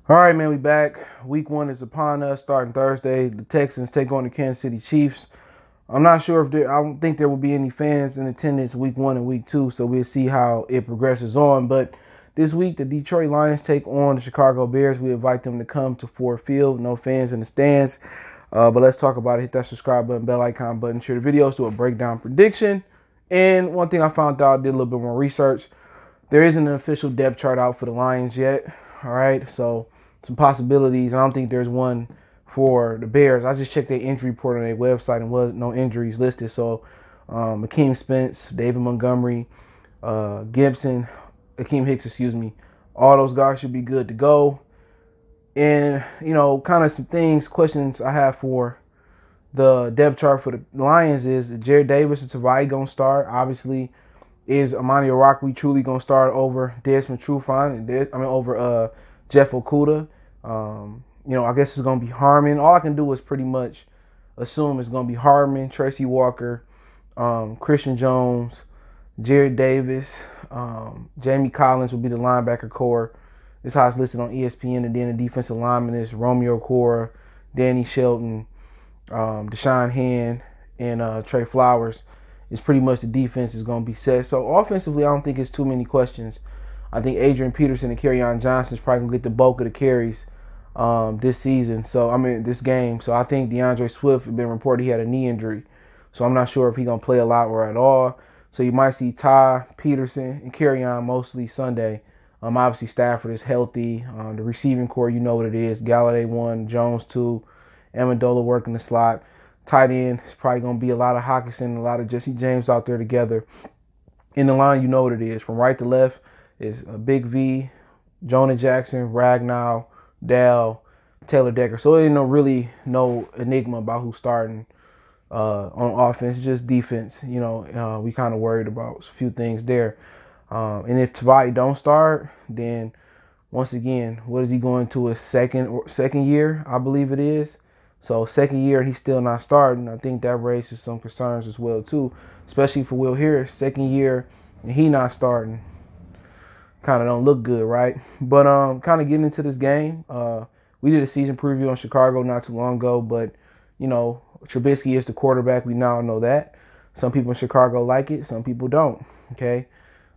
All right, man, we back. Week 1 is upon us, starting Thursday. The Texans take on the Kansas City Chiefs. I'm not sure if I don't think there will be any fans in attendance week 1 and week 2, so we'll see how it progresses on. But this week, the Detroit Lions take on the Chicago Bears. We invite them to come to Ford Field. No fans in the stands. But let's talk about it. Hit that subscribe button, bell icon button, share the videos, do a breakdown prediction. And one thing I found out, I did a little bit more research. There isn't an official depth chart out for the Lions yet. All right, so some possibilities. I don't think there's one for the Bears. I just checked their injury report on their website and was no injuries listed. So Akeem Spence, David Montgomery, Gibson, Akeem Hicks, excuse me. All those guys should be good to go. And, kind of some questions I have for the depth chart for the Lions is Jarrad Davis and Tavai going to start? Obviously, is Amani Orakwe truly going to start over Desmond Trufant and over Jeff Okudah? I guess it's going to be Harmon. All I can do is pretty much assume it's going to be Harmon, Tracy Walker, Christian Jones, Jarrad Davis, Jamie Collins will be the linebacker core. This is how it's listed on ESPN. And then the defensive lineman is Romeo Cora, Danny Shelton, Deshaun Hand, and Trey Flowers. Is pretty much the defense is going to be set. So offensively, I don't think it's too many questions. I think Adrian Peterson and Kerryon Johnson is probably going to get the bulk of the carries this season. This game. So I think DeAndre Swift has been reported he had a knee injury. So I'm not sure if he's going to play a lot or at all. So you might see Ty, Peterson, and Kerryon mostly Sunday. Obviously Stafford is healthy. The receiving core, you know what it is. Galladay 1, Jones 2, Amendola working the slot. Tight end is probably going to be a lot of Hockenson and a lot of Jesse James out there together. In the line, you know what it is. From right to left is a Big V, Jonah Jackson, Ragnow, Dell, Taylor Decker. So there ain't really no enigma about who's starting on offense, just defense. We kind of worried about a few things there. And if Tavai don't start, then once again, what is he going to his second year? I believe it is. So second year, he's still not starting. I think that raises some concerns as well too, especially for Will Harris. Second year and he not starting, kind of don't look good, right? But kind of getting into this game. We did a season preview on Chicago not too long ago, but Trubisky is the quarterback. We now know that. Some people in Chicago like it, some people don't. Okay.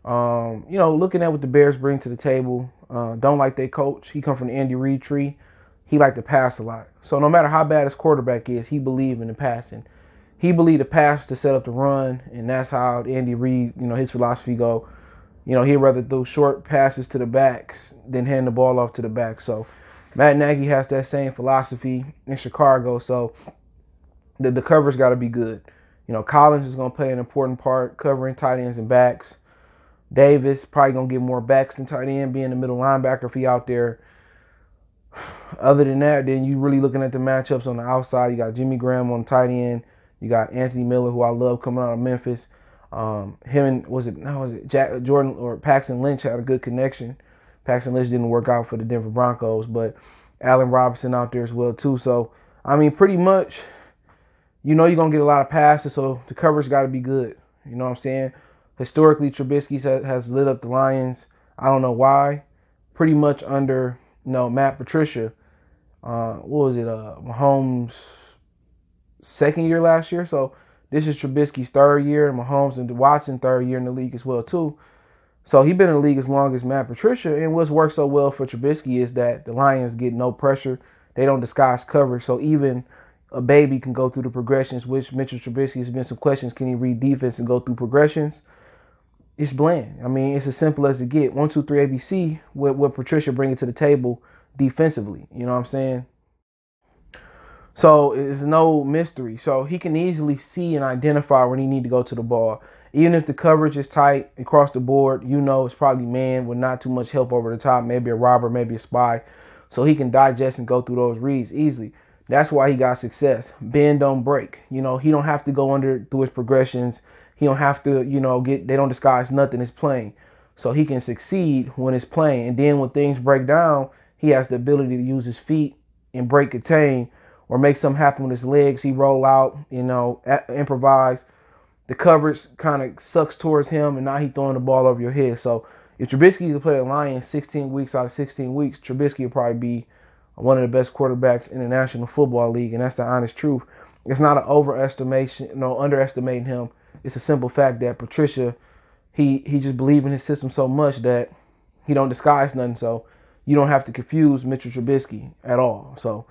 Looking at what the Bears bring to the table, don't like their coach. He come from the Andy Reid tree. He liked to pass a lot. So no matter how bad his quarterback is, he believed in the passing. He believed the pass to set up the run, and that's how Andy Reid, his philosophy go. He'd rather throw short passes to the backs than hand the ball off to the back. So Matt Nagy has that same philosophy in Chicago. So the coverage got to be good. Collins is going to play an important part covering tight ends and backs. Davis probably going to get more backs than tight end, being the middle linebacker if he out there. Other than that, then you really looking at the matchups on the outside. You got Jimmy Graham on tight end. You got Anthony Miller, who I love coming out of Memphis. Him and was it Jack Jordan or Paxton Lynch had a good connection. Paxton Lynch didn't work out for the Denver Broncos, but Allen Robinson out there as well too. So pretty much, you're gonna get a lot of passes. So the coverage got to be good. You know what I'm saying? Historically, Trubisky has lit up the Lions. I don't know why. Pretty much under Matt Patricia. What was it? Mahomes' second year last year. So this is Trubisky's third year, and Mahomes and Watson third year in the league as well too. So he's been in the league as long as Matt Patricia. And what's worked so well for Trubisky is that the Lions get no pressure. They don't disguise coverage. So even a baby can go through the progressions, which Mitchell Trubisky has been some questions. Can he read defense and go through progressions? It's bland. It's as simple as it get. 1, 2, 3 ABC. What Patricia bringing to the table defensively. You know what I'm saying? So it's no mystery. So he can easily see and identify when he need to go to the ball. Even if the coverage is tight across the board, it's probably man with not too much help over the top. Maybe a robber, maybe a spy. So he can digest and go through those reads easily. That's why he got success. Bend don't break. He don't have to go under through his progressions. He don't have to, they don't disguise nothing. It's playing. So he can succeed when it's playing. And then when things break down, he has the ability to use his feet and break contain or make something happen with his legs. He roll out, improvise. The coverage kind of sucks towards him, and now he's throwing the ball over your head. So if Trubisky could play the Lions 16 weeks out of 16 weeks, Trubisky would probably be one of the best quarterbacks in the National Football League, and that's the honest truth. It's not an overestimation, no underestimating him. It's a simple fact that Patricia, he just believes in his system so much that he don't disguise nothing. So you don't have to confuse Mitchell Trubisky at all. So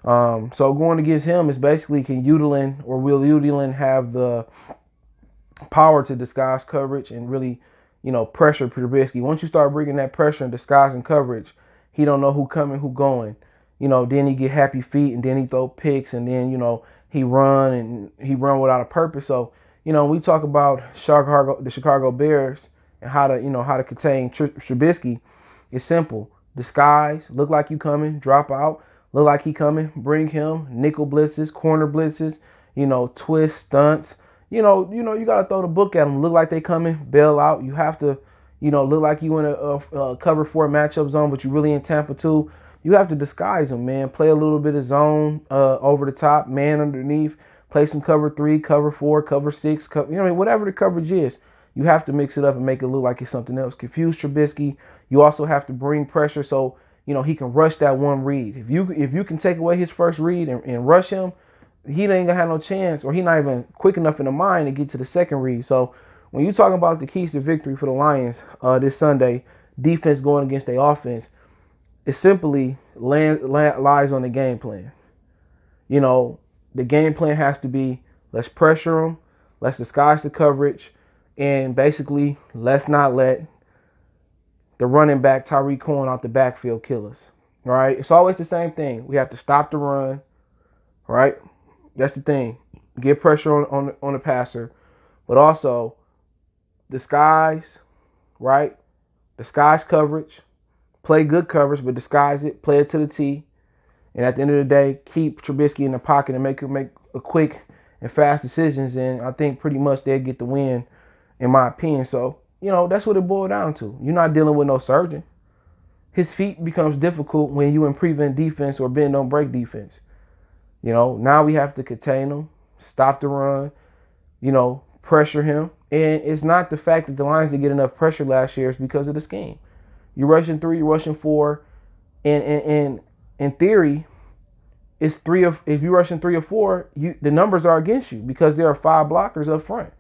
going against him is basically, can Udelin or will Udelin have the power to disguise coverage and really, pressure Trubisky? Once you start bringing that pressure and disguising coverage, he don't know who coming, who going. Then he get happy feet, and then he throw picks, and then he run without a purpose. So we talk about the Chicago Bears and how to contain Trubisky. It's simple: disguise, look like you coming, drop out, look like he coming, bring him, nickel blitzes, corner blitzes, twist stunts. You gotta throw the book at them. Look like they coming, bail out. You have to, look like you in a cover 4 matchup zone, but you really in Tampa 2. You have to disguise them, man. Play a little bit of zone over the top, man underneath. Play some cover 3, cover 4, cover 6, whatever the coverage is. You have to mix it up and make it look like it's something else. Confuse Trubisky. You also have to bring pressure so he can rush that one read. If you can take away his first read and rush him, he ain't gonna have no chance, or he not even quick enough in the mind to get to the second read. So when you talk about the keys to victory for the Lions this Sunday, defense going against their offense, it simply lies on the game plan. The game plan has to be, let's pressure them, let's disguise the coverage, and basically let's not let the running back Tyreek Cohen out the backfield kill us. All right? It's always the same thing. We have to stop the run. Right? That's the thing. Get pressure on the passer, but also disguise, right? Disguise coverage. Play good coverage, but disguise it. Play it to the T. And at the end of the day, keep Trubisky in the pocket and make a quick and fast decisions. And I think pretty much they'll get the win, in my opinion. So, that's what it boiled down to. You're not dealing with no surgeon. His feet becomes difficult when you in prevent defense or bend don't break defense. Now we have to contain him, stop the run, pressure him. And it's not the fact that the Lions didn't get enough pressure last year. It's because of the scheme. You're rushing 3, you're rushing 4. And in theory, it's if you're rushing 3 or 4, the numbers are against you because there are 5 blockers up front.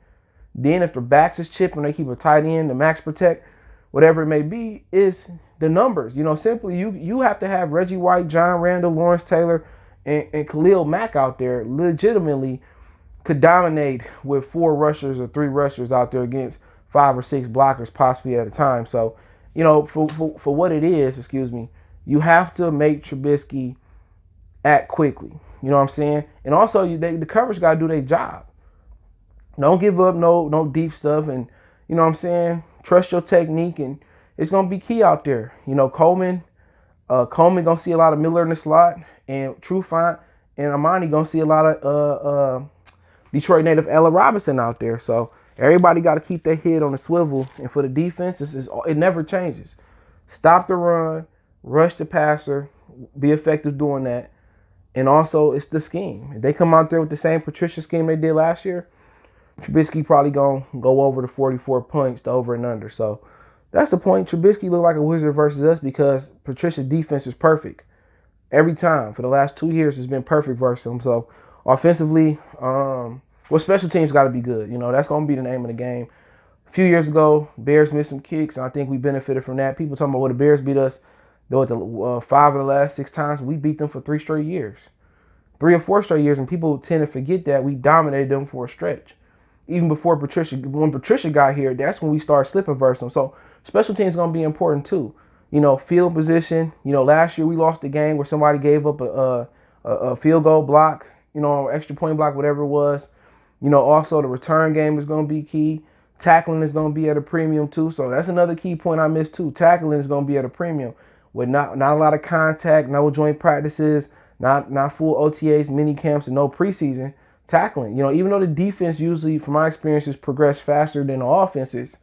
Then if the backs is chipping, they keep a tight end, the max protect, whatever it may be, is the numbers. Simply you have to have Reggie White, John Randall, Lawrence Taylor, and Khalil Mack out there legitimately could dominate with 4 rushers or 3 rushers out there against 5 or 6 blockers possibly at a time. So, for what it is, you have to make Trubisky act quickly. You know what I'm saying? And also, the coverage got to do their job. Don't give up no deep stuff, and trust your technique, and it's gonna be key out there. Coleman gonna see a lot of Miller in the slot, and Trufant and Amani gonna see a lot of Detroit native Ella Robinson out there. So everybody got to keep their head on the swivel, and for the defense, it never changes. Stop the run, rush the passer, be effective doing that, and also it's the scheme. If they come out there with the same Patricia scheme they did last year, Trubisky probably going to go over the 44 points, the over and under. So that's the point. Trubisky looked like a wizard versus us because Patricia's defense is perfect. Every time. For the last 2 years, it's been perfect versus him. So offensively, special teams got to be good. That's going to be the name of the game. A few years ago, Bears missed some kicks, and I think we benefited from that. People talking about, the Bears beat us. Though 5 of the last 6 times, we beat them for 3 straight years. 3 or 4 straight years, and people tend to forget that we dominated them for a stretch. Even before Patricia, when Patricia got here, that's when we started slipping versus them. So special teams is going to be important too. Field position. Last year we lost the game where somebody gave up a field goal block, extra point block, whatever it was. Also the return game is going to be key. Tackling is going to be at a premium too. So that's another key point I missed too. Tackling is going to be at a premium with not a lot of contact, no joint practices, not full OTAs, mini camps, and no preseason. Tackling, even though the defense usually, from my experiences, progress faster than the offenses,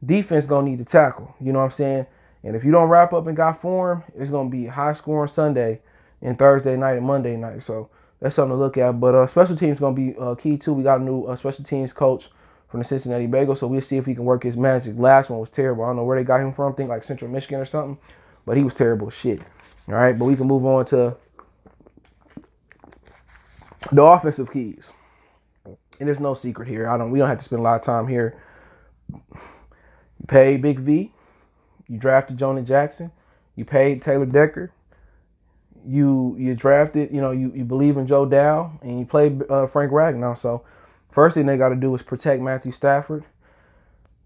defense gonna need to tackle. You know what I'm saying? And if you don't wrap up and got form, it's gonna be high scoring Sunday and Thursday night and Monday night. So that's something to look at. But special teams gonna be key too. We got a new special teams coach from the Cincinnati Bengals. So we'll see if he can work his magic. Last one was terrible. I don't know where they got him from. I think like Central Michigan or something. But he was terrible shit. All right, but we can move on to the offensive keys. And there's no secret here. We don't have to spend a lot of time here. You paid Big V. You drafted Jonah Jackson. You paid Taylor Decker. You drafted, you believe in Joe Dow, and you played Frank Ragnow. So first thing they got to do is protect Matthew Stafford,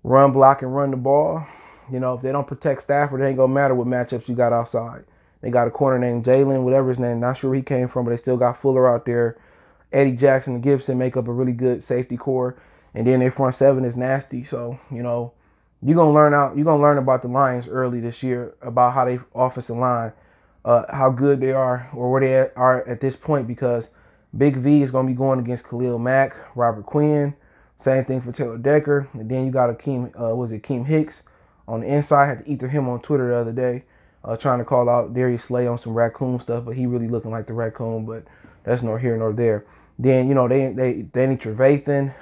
run, block, and run the ball. If they don't protect Stafford, it ain't going to matter what matchups you got outside. They got a corner named Jalen, whatever his name, not sure where he came from, but they still got Fuller out there. Eddie Jackson and Gibson make up a really good safety core. And then their front seven is nasty. So, you're gonna learn about the Lions early this year, about how they offensive line, how good they are or where they are at this point, because Big V is gonna be going against Khalil Mack, Robert Quinn, same thing for Taylor Decker, and then you got Akeem Hicks on the inside. I had to ether him on Twitter the other day, trying to call out Darius Slay on some raccoon stuff, but he really looking like the raccoon, but that's nor here nor there. Then they need Trevathan.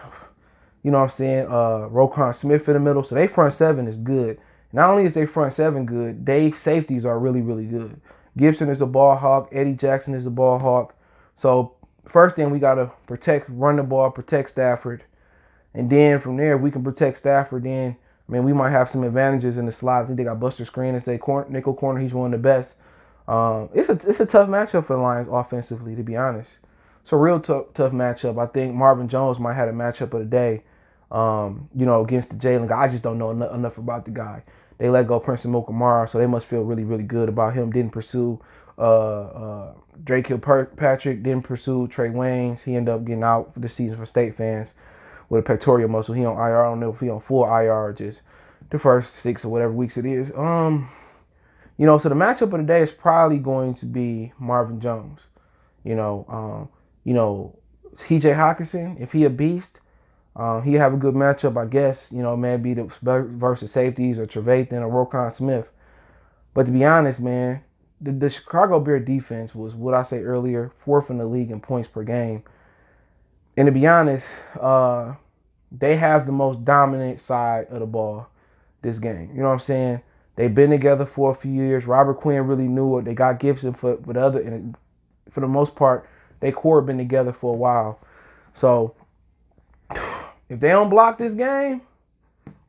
You know what I'm saying? Roquan Smith in the middle. So their front seven is good. Not only is their front seven good, their safeties are really, really good. Gibson is a ball hawk. Eddie Jackson is a ball hawk. So first thing, we got to run the ball, protect Stafford. And then from there, if we can protect Stafford, then, we might have some advantages in the slot. I think they got Buster Screen as their nickel corner. He's one of the best. It's a tough matchup for the Lions offensively, to be honest. It's a real tough matchup. I think Marvin Jones might have a matchup of the day. Against the Jalen guy. I just don't know enough about the guy. They let go Prince Amukamara, so they must feel really, really good about him. Didn't pursue Drake Kilpatrick, didn't pursue Trey Waynes. He ended up getting out for the season for State fans with a pectoral muscle. He on IR. I don't know if he on full IR or just the first 6 or whatever weeks it is. So the matchup of the day is probably going to be Marvin Jones. TJ Hawkinson, if he a beast, he have a good matchup, I guess. Maybe the versus safeties or Trevathan or Roquan Smith. But to be honest, man, the Chicago Bears defense was, what I say earlier, 4th in the league in points per game. And to be honest, they have the most dominant side of the ball this game. You know what I'm saying? They've been together for a few years. Robert Quinn really knew it. They got Gibson for the most part, they core been together for a while. So if they don't block this game,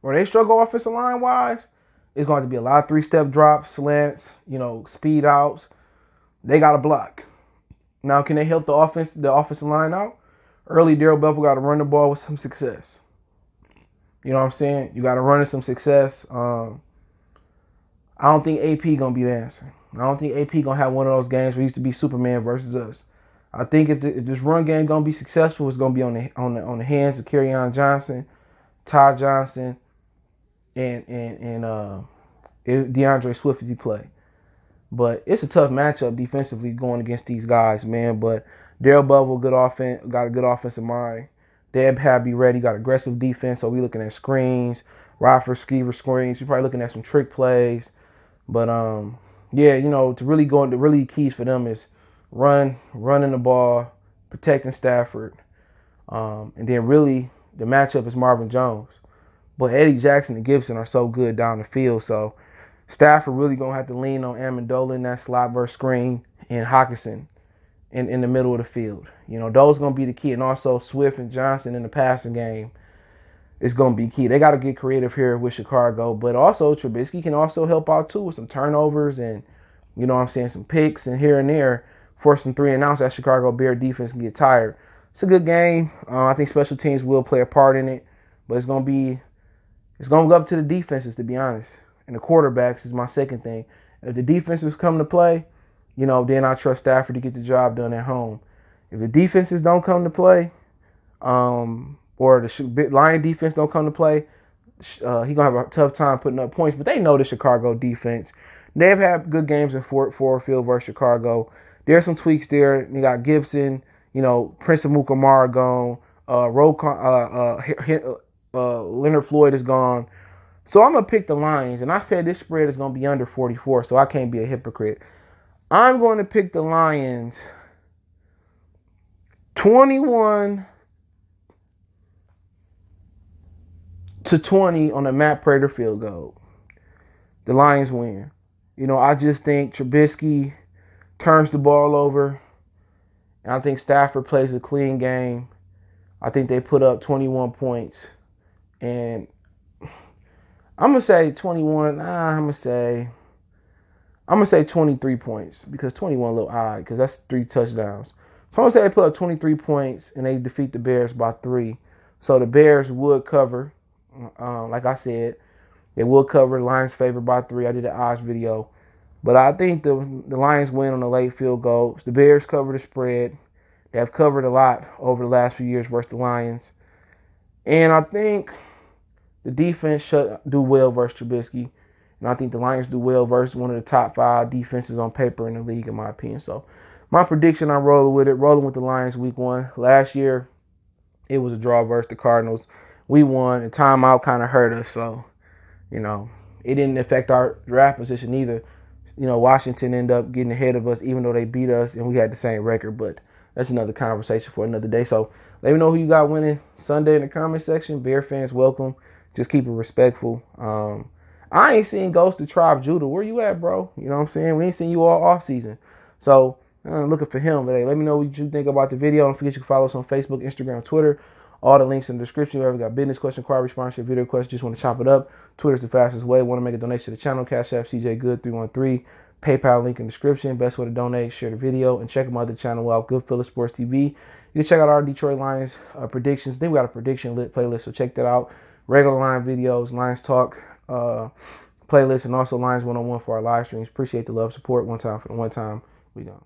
or they struggle offensive line wise, it's going to be a lot of 3-step drops, slants, speed outs. They got to block. Now, can they help the offensive line out? Early, Darrell Bevell got to run the ball with some success. You know what I'm saying? You got to run with some success. I don't think AP gonna be the answer. I don't think AP gonna have one of those games where it used to be Superman versus us. I think if this run game gonna be successful, it's gonna be on the hands of Kerryon Johnson, Ty Johnson, and DeAndre Swift if he play. But it's a tough matchup defensively going against these guys, man. But Darrell Bevell, got a good offensive mind. Deb had be ready, got aggressive defense. So we looking at screens, Rofer Skeever screens. We probably looking at some trick plays. But to really go into really keys for them is running the ball, protecting Stafford, and then really the matchup is Marvin Jones. But Eddie Jackson and Gibson are so good down the field, so Stafford really gonna have to lean on Amendola in that slot versus screen and Hawkinson in the middle of the field. Those gonna be the key, and also Swift and Johnson in the passing game is gonna be key. They got to get creative here with Chicago, but also Trubisky can also help out too with some turnovers and some picks and here and there. Force some 3 and outs. That Chicago Bear defense can get tired. It's a good game. I think special teams will play a part in it, but it's gonna go up to the defenses, to be honest. And the quarterbacks is my second thing. If the defenses come to play, then I trust Stafford to get the job done at home. If the defenses don't come to play, or the Lion defense don't come to play, he's gonna have a tough time putting up points. But they know the Chicago defense. They've had good games in Ford Field versus Chicago. There's some tweaks there. You got Gibson, Prince Amukamara gone, Leonard Floyd is gone. So I'm gonna pick the Lions, and I said this spread is gonna be under 44, so I can't be a hypocrite. I'm going to pick the Lions 21 to 20 on a Matt Prater field goal. The Lions win. I just think Trubisky turns the ball over. And I think Stafford plays a clean game. I think they put up 21 points. And I'm going to say 21. I'm going to say 23 points because 21 a little odd because that's 3 touchdowns. So I'm going to say they put up 23 points and they defeat the Bears by 3. So the Bears would cover. Like I said, they will cover. The Lions favored by 3. I did an odds video. But I think the Lions win on the late field goal. The Bears cover the spread. They have covered a lot over the last few years versus the Lions. And I think the defense should do well versus Trubisky. And I think the Lions do well versus one of the top 5 defenses on paper in the league, in my opinion. So my prediction, I'm rolling with it. Rolling with the Lions week 1. Last year, it was a draw versus the Cardinals. We won, and timeout kind of hurt us. So, it didn't affect our draft position either. Washington ended up getting ahead of us, even though they beat us, and we had the same record. But that's another conversation for another day. So let me know who you got winning Sunday in the comment section. Bear fans, welcome. Just keep it respectful. I ain't seen Ghost of Tribe Judah. Where you at, bro? You know what I'm saying? We ain't seen you all off season. So I'm looking for him. But hey, let me know what you think about the video. Don't forget you can follow us on Facebook, Instagram, Twitter. All the links in the description. Wherever you got business question, inquiry, sponsorship, video question, just want to chop it up. Twitter's the fastest way. Want to make a donation to the channel? Cash App CJ Good 313. PayPal link in the description. Best way to donate. Share the video and check my other channel out, Goodfellas Sports TV. You can check out our Detroit Lions predictions. Then we got a prediction playlist, so check that out. Regular line videos, Lions Talk playlist, and also Lions 101 for our live streams. Appreciate the love, support. One time for the one time. We gone.